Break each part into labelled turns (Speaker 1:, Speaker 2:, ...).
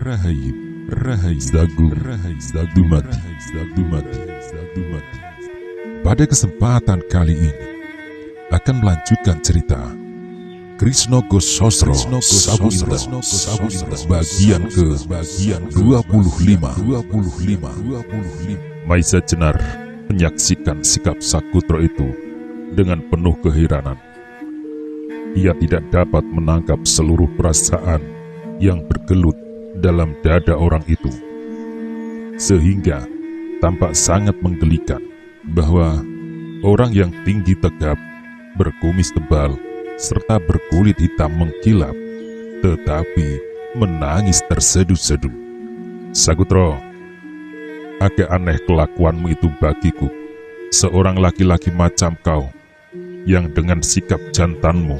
Speaker 1: Rahayu, Rahayu, Zagu, Rahayu, Dumati, Dumati, Dumati. Pada kesempatan kali ini akan melanjutkan cerita Krishna Gososro Sabu Indah bagian ke-25. Maisa Jenar menyaksikan sikap Sakutro itu dengan penuh keheranan. Ia tidak dapat menangkap seluruh perasaan yang bergelut dalam dada orang itu, sehingga tampak sangat menggelikan bahwa orang yang tinggi tegap, berkumis tebal, serta berkulit hitam mengkilap, tetapi menangis terseduh-seduh. Sakutro, agak aneh kelakuanmu itu bagiku. Seorang laki-laki macam kau, yang dengan sikap jantanmu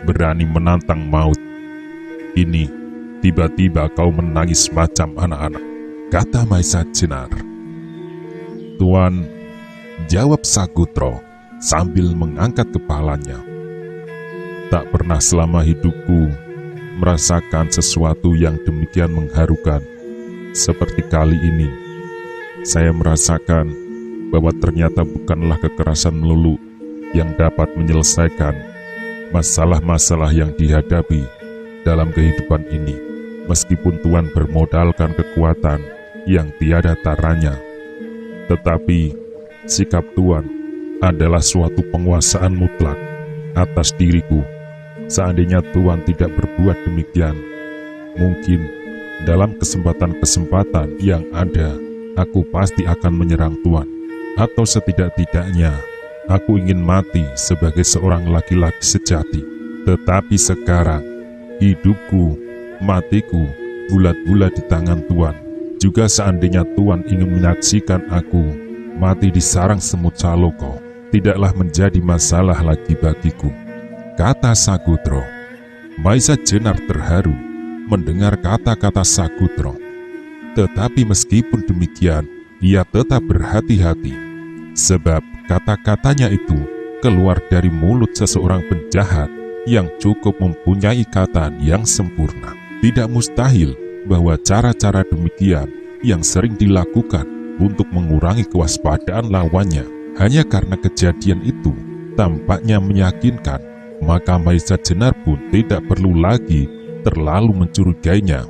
Speaker 1: berani menantang maut. Ini tiba-tiba kau menangis macam anak-anak, kata Maisa Jenar. Tuan, jawab Sakutro sambil mengangkat kepalanya. Tak pernah selama hidupku merasakan sesuatu yang demikian mengharukan seperti kali ini. Saya merasakan bahwa ternyata bukanlah kekerasan melulu yang dapat menyelesaikan masalah-masalah yang dihadapi dalam kehidupan ini, meskipun Tuan bermodalkan kekuatan yang tiada taranya. Tetapi sikap Tuan adalah suatu penguasaan mutlak atas diriku. Seandainya Tuan tidak berbuat demikian, mungkin dalam kesempatan-kesempatan yang ada, aku pasti akan menyerang Tuan. Atau setidak-tidaknya, aku ingin mati sebagai seorang laki-laki sejati. Tetapi sekarang, hidupku, matiku, bulat-bulat di tangan Tuan. Juga seandainya Tuan ingin menyaksikan aku mati di sarang semut Saloko, tidaklah menjadi masalah lagi bagiku, kata Sakutro. Maisa Jenar terharu mendengar kata-kata Sakutro. Tetapi meskipun demikian, ia tetap berhati-hati, sebab kata-katanya itu keluar dari mulut seseorang penjahat yang cukup mempunyai ikatan yang sempurna. Tidak mustahil bahwa cara-cara demikian yang sering dilakukan untuk mengurangi kewaspadaan lawannya. Hanya karena kejadian itu tampaknya meyakinkan, maka Maisa Jenar pun tidak perlu lagi terlalu mencurigainya.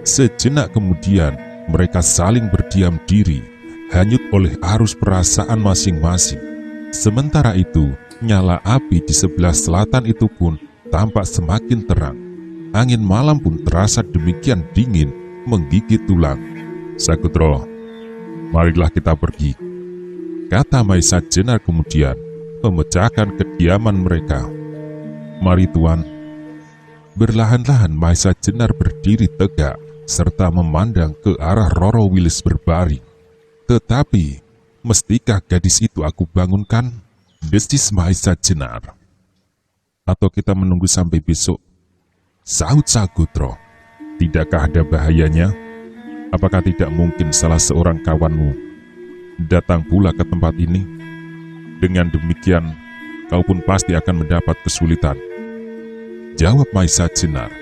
Speaker 1: Sejenak kemudian mereka saling berdiam diri, hanyut oleh arus perasaan masing-masing. Sementara itu, nyala api di sebelah selatan itu pun tampak semakin terang. Angin malam pun terasa demikian dingin, menggigit tulang. Sakutro, marilah kita pergi, kata Maisa Jenar kemudian, memecahkan kediaman mereka. Mari Tuan. Berlahan-lahan Maisa Jenar berdiri tegak, serta memandang ke arah Roro Wilis berbaring. Tetapi, mestikah gadis itu aku bangunkan? Desis Maisa Jenar. Atau kita menunggu sampai besok? Sahut Sakutro. Tidakkah ada bahayanya? Apakah tidak mungkin salah seorang kawanmu datang pula ke tempat ini? Dengan demikian, kau pun pasti akan mendapat kesulitan, jawab Maisa Jenar.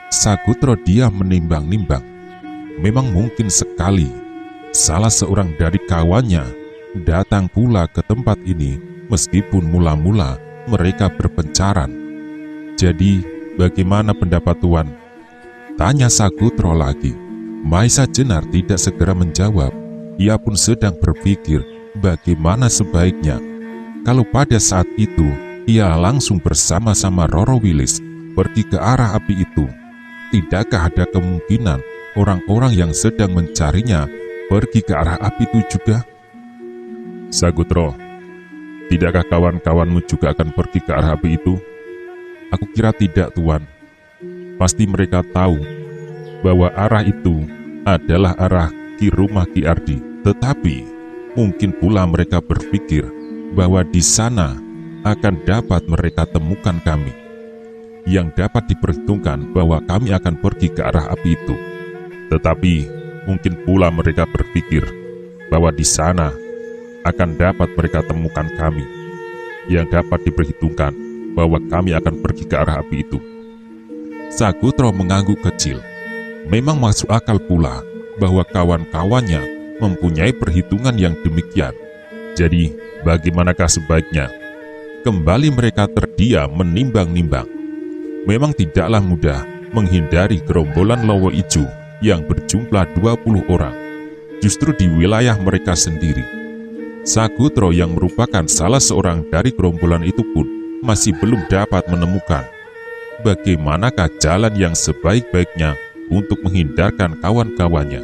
Speaker 1: Sakutro diam menimbang-nimbang. Memang mungkin sekali salah seorang dari kawannya datang pula ke tempat ini, meskipun mula-mula mereka berpencaran. Jadi, bagaimana pendapat Tuan? Tanya Sakutro lagi. Maisa Jenar tidak segera menjawab. Ia pun sedang berpikir bagaimana sebaiknya. Kalau pada saat itu, ia langsung bersama-sama Roro Wilis pergi ke arah api itu, tidakkah ada kemungkinan orang-orang yang sedang mencarinya pergi ke arah api itu juga? Sakutro, tidakkah kawan-kawanmu juga akan pergi ke arah api itu? Aku kira tidak, Tuan. Pasti mereka tahu bahwa arah itu adalah arah Ki rumah Ki Ardi. Tetapi mungkin pula mereka berpikir bahwa di sana akan dapat mereka temukan kami, yang dapat diperhitungkan bahwa kami akan pergi ke arah api itu. Tetapi mungkin pula mereka berpikir bahwa di sana akan dapat mereka temukan kami, yang dapat diperhitungkan bahwa kami akan pergi ke arah api itu. Sakutro mengangguk kecil. Memang masuk akal pula bahwa kawan-kawannya mempunyai perhitungan yang demikian. Jadi, bagaimanakah sebaiknya? Kembali mereka terdiam menimbang-nimbang. Memang tidaklah mudah menghindari gerombolan Lowo Ijo yang berjumlah 20 orang, justru di wilayah mereka sendiri. Sagutro yang merupakan salah seorang dari gerombolan itu pun masih belum dapat menemukan bagaimanakah jalan yang sebaik-baiknya untuk menghindarkan kawan-kawannya.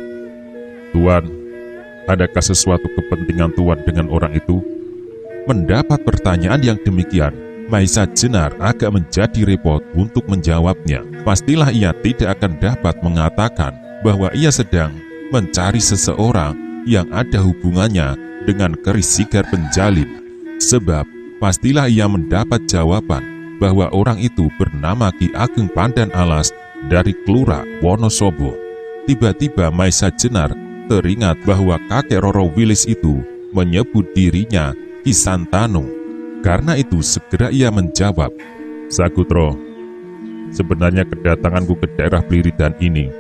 Speaker 1: Tuan, adakah sesuatu kepentingan Tuan dengan orang itu? Mendapat pertanyaan yang demikian, Maisa Jenar agak menjadi repot untuk menjawabnya. Pastilah ia tidak akan dapat mengatakan bahwa ia sedang mencari seseorang yang ada hubungannya dengan keris Sigar Penjalin. Sebab pastilah ia mendapat jawaban bahwa orang itu bernama Ki Ageng Pandan Alas dari Kelura Wonosobo. Tiba-tiba Maisa Jenar teringat bahwa kakek Roro Wilis itu menyebut dirinya Ki Santanu. Karena itu segera ia menjawab, Sagutro, sebenarnya kedatanganku ke daerah Pliridan ini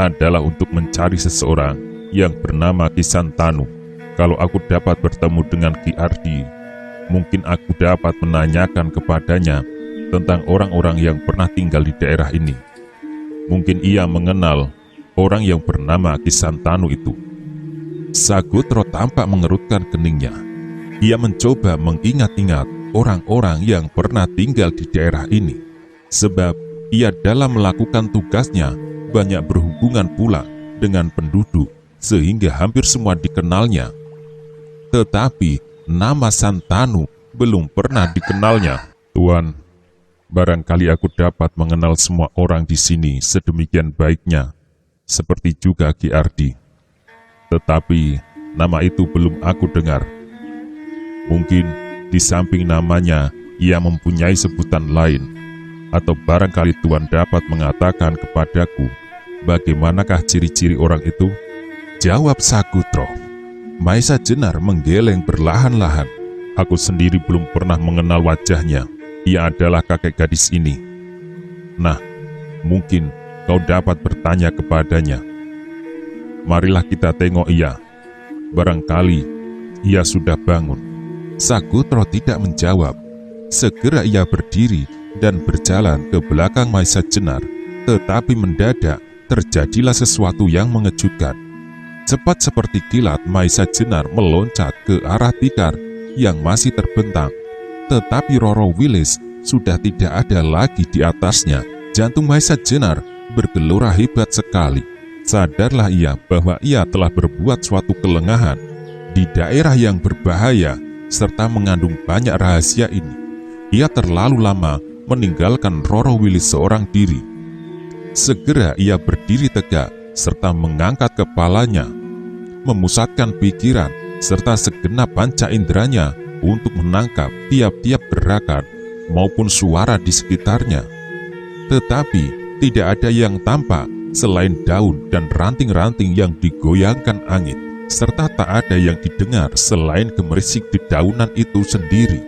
Speaker 1: adalah untuk mencari seseorang yang bernama Ki Santanu. Kalau aku dapat bertemu dengan Ki Ardi, mungkin aku dapat menanyakan kepadanya tentang orang-orang yang pernah tinggal di daerah ini. Mungkin ia mengenal orang yang bernama Ki Santanu itu. Sagutro tampak mengerutkan keningnya. Ia mencoba mengingat-ingat orang-orang yang pernah tinggal di daerah ini. Sebab ia dalam melakukan tugasnya banyak berhubungan pula dengan penduduk, sehingga hampir semua dikenalnya. Tetapi nama Santanu belum pernah dikenalnya. Tuan, barangkali aku dapat mengenal semua orang di sini sedemikian baiknya, seperti juga Ki Ardi. Tetapi nama itu belum aku dengar. Mungkin di samping namanya ia mempunyai sebutan lain, atau barangkali Tuan dapat mengatakan kepadaku bagaimanakah ciri-ciri orang itu? Jawab Sagutro. Maisa Jenar menggeleng perlahan-lahan. Aku sendiri belum pernah mengenal wajahnya. Ia adalah kakek gadis ini. Nah, mungkin kau dapat bertanya kepadanya. Marilah kita tengok ia. Barangkali ia sudah bangun. Sagutro tidak menjawab. Segera ia berdiri dan berjalan ke belakang Maisa Jenar. Tetapi mendadak terjadilah sesuatu yang mengejutkan. Cepat seperti kilat, Maisa Jenar meloncat ke arah tikar yang masih terbentang. Tetapi Roro Wilis sudah tidak ada lagi di atasnya. Jantung Maisa Jenar bergelora hebat sekali. Sadarlah ia bahwa ia telah berbuat suatu kelengahan di daerah yang berbahaya serta mengandung banyak rahasia ini. Ia terlalu lama meninggalkan Roro Wilis seorang diri. Segera ia berdiri tegak serta mengangkat kepalanya, memusatkan pikiran serta segenap panca inderanya untuk menangkap tiap-tiap gerakan maupun suara di sekitarnya. Tetapi tidak ada yang tampak selain daun dan ranting-ranting yang digoyangkan angin, serta tak ada yang didengar selain gemerisik dedaunan itu sendiri.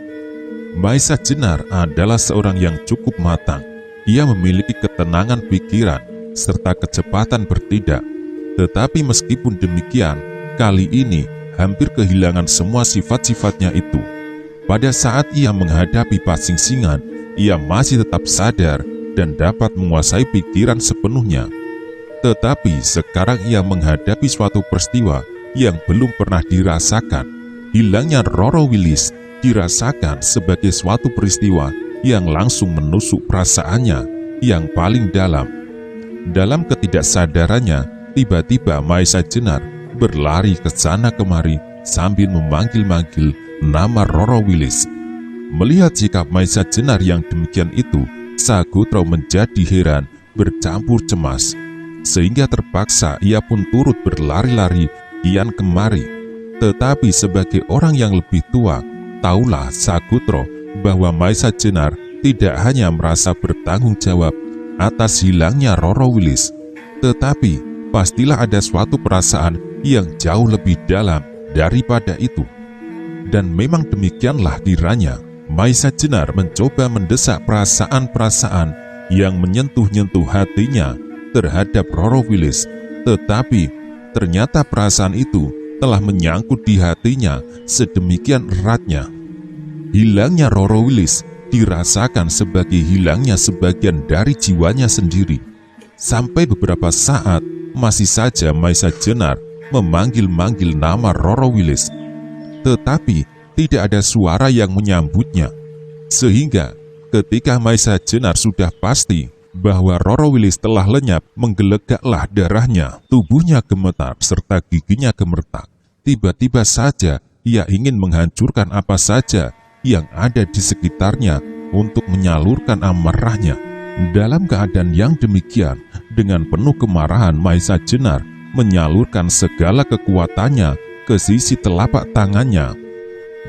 Speaker 1: Maisa Jenar adalah seorang yang cukup matang. Ia memiliki ketenangan pikiran serta kecepatan bertindak. Tetapi meskipun demikian, kali ini hampir kehilangan semua sifat-sifatnya itu. Pada saat ia menghadapi Pasingsingan, ia masih tetap sadar dan dapat menguasai pikiran sepenuhnya. Tetapi sekarang ia menghadapi suatu peristiwa yang belum pernah dirasakan. Hilangnya Roro Wilis dirasakan sebagai suatu peristiwa yang langsung menusuk perasaannya yang paling dalam. Dalam ketidaksadarannya, tiba-tiba Maisa Jenar berlari ke sana kemari sambil memanggil-manggil nama Roro Wilis. Melihat sikap Maisa Jenar yang demikian itu, Sagutro menjadi heran bercampur cemas, sehingga terpaksa ia pun turut berlari-lari kian kemari. Tetapi sebagai orang yang lebih tua, taulah Sagutro bahwa Maisa Jenar tidak hanya merasa bertanggung jawab atas hilangnya Roro Wilis, tetapi pastilah ada suatu perasaan yang jauh lebih dalam daripada itu. Dan memang demikianlah kiranya. Maisa Jenar mencoba mendesak perasaan-perasaan yang menyentuh-nyentuh hatinya, terhadap Roro Wilis, tetapi ternyata perasaan itu telah menyangkut di hatinya sedemikian eratnya. Hilangnya Roro Wilis dirasakan sebagai hilangnya sebagian dari jiwanya sendiri. Sampai beberapa saat masih saja Maisa Jenar memanggil-manggil nama Roro Wilis, tetapi tidak ada suara yang menyambutnya. Sehingga ketika Maisa Jenar sudah pasti bahwa Roro Wilis telah lenyap, menggelegaklah darahnya, tubuhnya gemetar serta giginya gemetar. Tiba-tiba saja ia ingin menghancurkan apa saja yang ada di sekitarnya untuk menyalurkan amarahnya. Dalam keadaan yang demikian, dengan penuh kemarahan Maisa Jenar menyalurkan segala kekuatannya ke sisi telapak tangannya.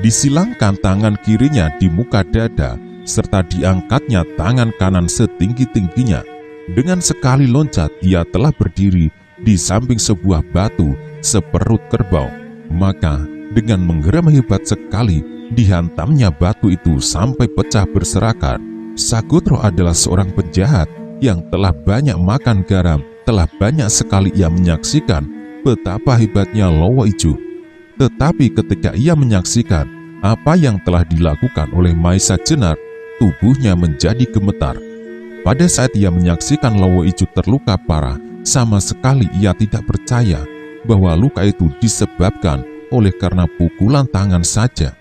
Speaker 1: Disilangkan tangan kirinya di muka dada, serta diangkatnya tangan kanan setinggi-tingginya. Dengan sekali loncat, ia telah berdiri di samping sebuah batu seperut kerbau. Maka dengan menggeram hebat sekali, dihantamnya batu itu sampai pecah berserakan. Sagotro adalah seorang penjahat yang telah banyak makan garam, telah banyak sekali ia menyaksikan betapa hebatnya Lowo Ijo. Tetapi ketika ia menyaksikan apa yang telah dilakukan oleh Maisa Jenar, tubuhnya menjadi gemetar. Pada saat ia menyaksikan Lowo Ijo terluka parah, sama sekali ia tidak percaya bahwa luka itu disebabkan oleh karena pukulan tangan saja.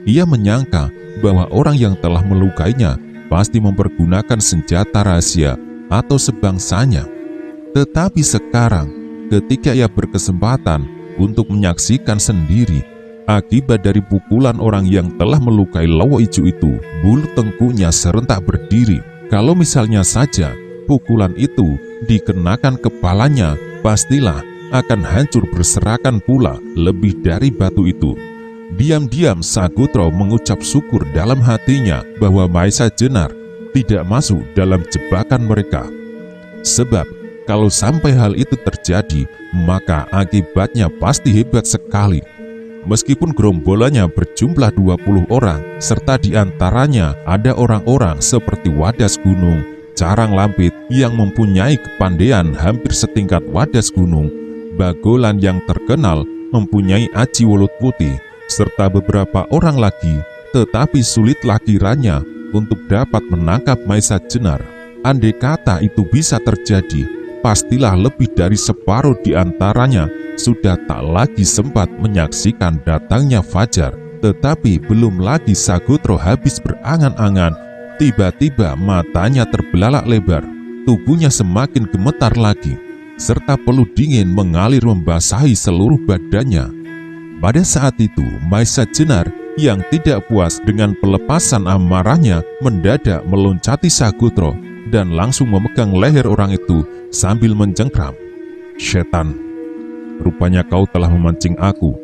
Speaker 1: Ia menyangka bahwa orang yang telah melukainya pasti mempergunakan senjata rahasia atau sebangsanya. Tetapi sekarang, ketika ia berkesempatan untuk menyaksikan sendiri akibat dari pukulan orang yang telah melukai Lowo Ijo itu, bulu tengkuknya serentak berdiri. Kalau misalnya saja pukulan itu dikenakan kepalanya, pastilah akan hancur berserakan pula lebih dari batu itu. Diam-diam Sagotro mengucap syukur dalam hatinya bahwa Maisa Jenar tidak masuk dalam jebakan mereka. Sebab kalau sampai hal itu terjadi, maka akibatnya pasti hebat sekali. Meskipun gerombolannya berjumlah 20 orang, serta diantaranya ada orang-orang seperti Wadas Gunung, Carang Lampit yang mempunyai kepandaian hampir setingkat Wadas Gunung, Bagolan yang terkenal mempunyai aji welut putih, serta beberapa orang lagi, tetapi sulitlah kiranya untuk dapat menangkap Maisa Jenar. Andai kata itu bisa terjadi, pastilah lebih dari separuh di antaranya sudah tak lagi sempat menyaksikan datangnya fajar. Tetapi belum lagi Sagotro habis berangan-angan, tiba-tiba matanya terbelalak lebar, tubuhnya semakin gemetar lagi, serta peluh dingin mengalir membasahi seluruh badannya. Pada saat itu, Maisa Jenar yang tidak puas dengan pelepasan amarahnya mendadak meloncati Sagotro dan langsung memegang leher orang itu sambil mencengkram. "Setan, rupanya kau telah memancing aku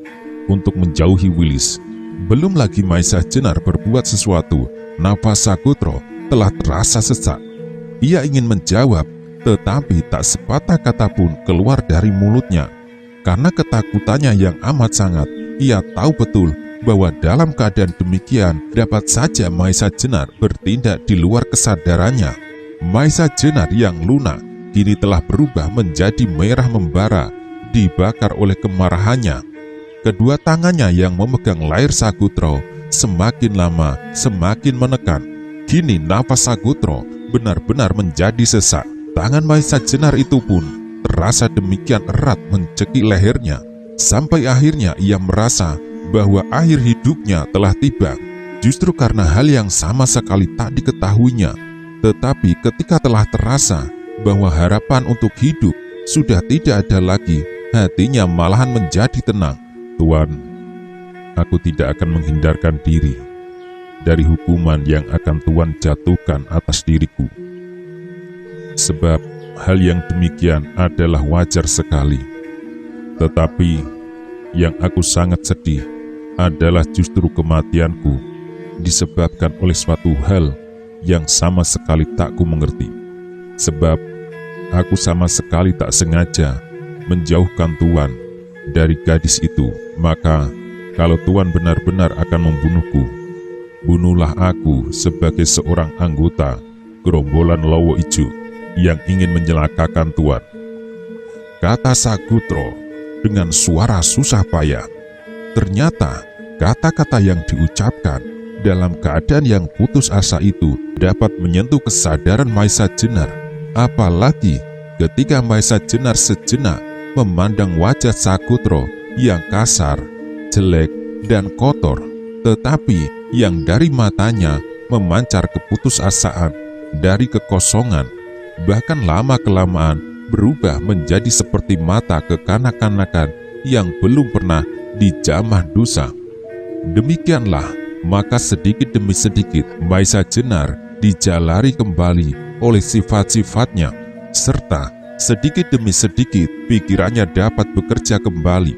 Speaker 1: untuk menjauhi Wilis." Belum lagi Maisa Jenar berbuat sesuatu, nafas Sagotro telah terasa sesak. Ia ingin menjawab, tetapi tak sepatah kata pun keluar dari mulutnya. Karena ketakutannya yang amat sangat, ia tahu betul bahwa dalam keadaan demikian dapat saja Maisa Jenar bertindak di luar kesadarannya. Maisa Jenar yang lunak kini telah berubah menjadi merah membara, dibakar oleh kemarahannya. Kedua tangannya yang memegang leher Sagotro semakin lama semakin menekan. Kini nafas Sagotro benar-benar menjadi sesak. Tangan Maisa Jenar itu pun terasa demikian erat mencekik lehernya, sampai akhirnya ia merasa bahwa akhir hidupnya telah tiba. Justru karena hal yang sama sekali tak diketahuinya, tetapi ketika telah terasa bahwa harapan untuk hidup sudah tidak ada lagi, hatinya malahan menjadi tenang. "Tuan, aku tidak akan menghindarkan diri dari hukuman yang akan Tuan jatuhkan atas diriku. Sebab hal yang demikian adalah wajar sekali. Tetapi yang aku sangat sedih adalah justru kematianku disebabkan oleh suatu hal yang sama sekali tak ku mengerti. Sebab aku sama sekali tak sengaja menjauhkan Tuan dari gadis itu. Maka kalau Tuan benar-benar akan membunuhku, bunuhlah aku sebagai seorang anggota gerombolan Lowo Ijo." yang ingin mencelakakan Tuan," kata Sagutro dengan suara susah payah. Ternyata kata-kata yang diucapkan dalam keadaan yang putus asa itu dapat menyentuh kesadaran Maisa Jenar, apalagi ketika Maisa Jenar sejenak memandang wajah Sagutro yang kasar, jelek, dan kotor, tetapi yang dari matanya memancar keputusasaan, dari kekosongan, bahkan lama-kelamaan berubah menjadi seperti mata kekanak-kanakan yang belum pernah dijamah dosa. Demikianlah, maka sedikit demi sedikit Maisa Jenar dijalari kembali oleh sifat-sifatnya, serta sedikit demi sedikit pikirannya dapat bekerja kembali.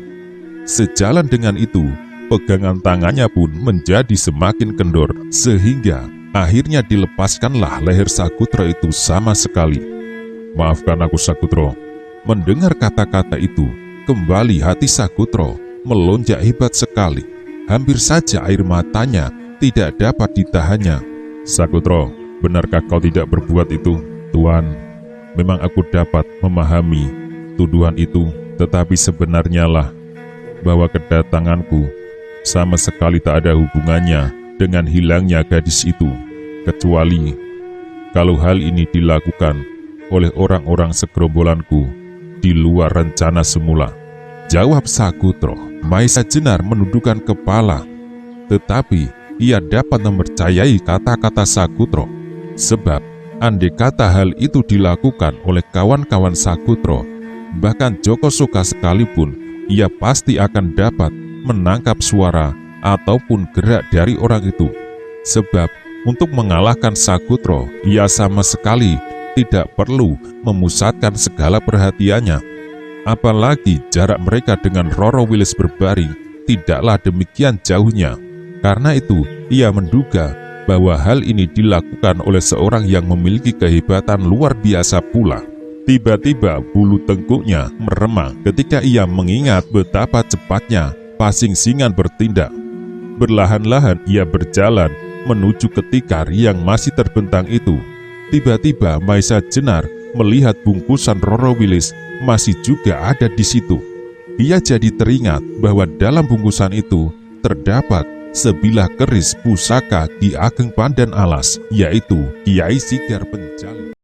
Speaker 1: Sejalan dengan itu, pegangan tangannya pun menjadi semakin kendor, sehingga akhirnya dilepaskanlah leher Sagutro itu sama sekali. "Maafkan aku, Sagutro." Mendengar kata-kata itu, kembali hati Sagutro melonjak hebat sekali. Hampir saja air matanya tidak dapat ditahannya. "Sagutro, benarkah kau tidak berbuat itu?" "Tuan, memang aku dapat memahami tuduhan itu, tetapi sebenarnya lah bahwa kedatanganku sama sekali tak ada hubungannya dengan hilangnya gadis itu, kecuali kalau hal ini dilakukan oleh orang-orang segerombolanku di luar rencana semula," jawab Sagutro. Maisa Jenar menundukkan kepala, tetapi ia dapat mempercayai kata-kata Sagutro, sebab andai kata hal itu dilakukan oleh kawan-kawan Sagutro, bahkan Joko Soka sekalipun, ia pasti akan dapat menangkap suara ataupun gerak dari orang itu. Sebab untuk mengalahkan Sagutro, ia sama sekali tidak perlu memusatkan segala perhatiannya. Apalagi jarak mereka dengan Roro Wilis berbaring tidaklah demikian jauhnya. Karena itu, ia menduga bahwa hal ini dilakukan oleh seorang yang memiliki kehebatan luar biasa pula. Tiba-tiba bulu tengkuknya meremang ketika ia mengingat betapa cepatnya Pasing Singan bertindak. Berlahan-lahan ia berjalan menuju ke tikar yang masih terbentang itu. Tiba-tiba Maisa Jenar melihat bungkusan Roro Wilis masih juga ada di situ. Ia jadi teringat bahwa dalam bungkusan itu terdapat sebilah keris pusaka Ki Ageng Pandan Alas, yaitu Kiai Sigar Penjalin.